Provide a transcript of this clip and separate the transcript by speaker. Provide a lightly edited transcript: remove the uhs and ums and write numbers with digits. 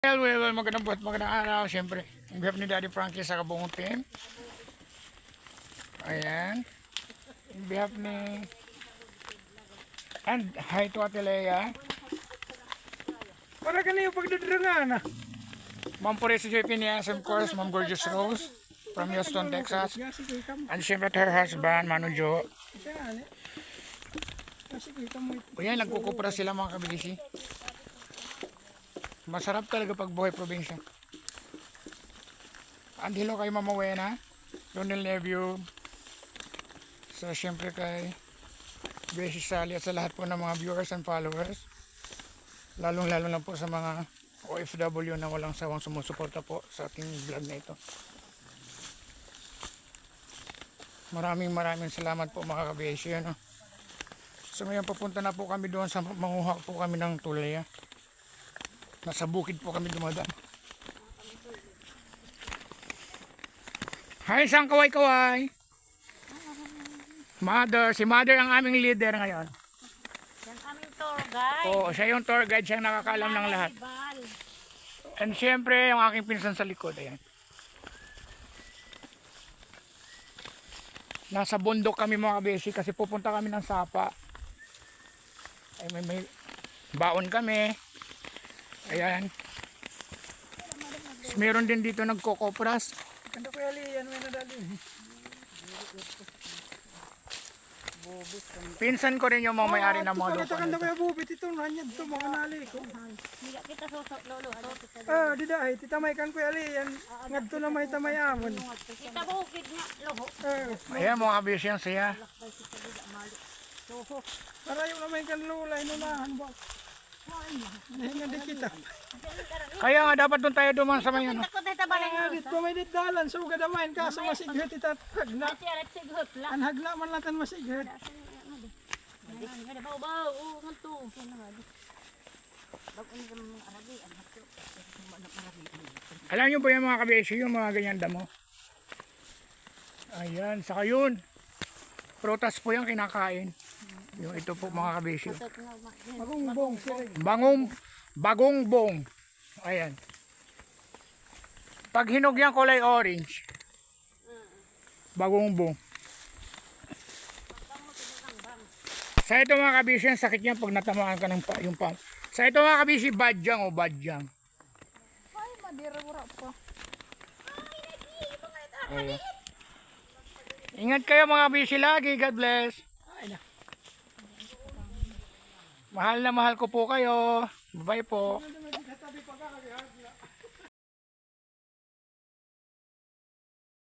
Speaker 1: Well, magandang buhat, magandang araw. Siyempre, ang behalf ni Daddy Frankie sa kabuong team. Ayan. Ang behalf ni... And hi to Ate Lea.
Speaker 2: Para ka na yung pagdadrangan.
Speaker 1: Ma'am Puresi Joy Pinias, of course, Ma'am Gorgeous Rose from Houston, Texas. And siyempre to her husband, Manu Jo. Ayan, nagkukupra sila mga kabilisi. Masarap talaga pag buhay probinsya. And hello kay Mama Wena, Ronel Nevio. So siyempre kay Beshi Sally at sa lahat po ng mga viewers and followers. Lalong-lalo na po sa mga OFW na walang sawang sumusuporta po sa ating vlog na ito. Maraming salamat po mga kabeshi. Ano? So ngayon papunta na po kami doon sa manguha po kami ng tulay. Nasa bukid po kami dumadaan. Hi, isang kaway-kaway. Mother, si Mother ang aming leader ngayon.
Speaker 3: Yan aming tour guide.
Speaker 1: Oo, siya yung tour guide, siya ang nakakaalam ng lahat. And syempre, yung aking pinsan sa likod, ayan. Nasa bundok kami mga kabesi kasi pupunta kami ng Sapa. Ay, may baon kami. Ayan. Meron din dito nagkokopras.
Speaker 2: Kanda ko yali, yan may nadali.
Speaker 1: Pinsan ko rin yung mga may-ari ng mga lupa.
Speaker 2: Kanda ko yung bubit ito, nanyad ito, mga nali ko.
Speaker 3: Hindi kita susok lolo.
Speaker 2: Diday, titamay kan ko yali, yan. Ngadto na may tamayamon.
Speaker 3: Kita bukid nga loho.
Speaker 1: Ayan mga kabesi yan siya.
Speaker 2: Para yung namay kan lulay, nunahan ba? Nahingan din kita.
Speaker 1: Kaya nga dapat doon tayo duman sa may ano.
Speaker 3: Takot na tabalay nga.
Speaker 2: Dito may ditdalan, so gadamain kaso masighet ita hagna.
Speaker 3: Tiyarat sigot lang.
Speaker 2: An hagna man latan masighet.
Speaker 3: Ada bau-bau. Oh, nganto.
Speaker 1: Alam nyo ba yung mga kabesi, yung mga ganyan damo? Ayan, saka yun. Prutas po yung kinakain. Yung ito po mga kabesi.
Speaker 2: Magungbong sila.
Speaker 1: Bagong bong. Ayan. Pag hinog yan kulay orange. Bagong bong. Sa ito mga kabisi, ang sakit niya pag natamaan ka ng yung pang. Sa ito mga kabisi, badyang o badyang.
Speaker 2: Ay, madira-mura pa.
Speaker 1: Ayan. Ingat kayo mga kabisi lagi. God bless. Mahal na mahal ko po kayo. Bye po.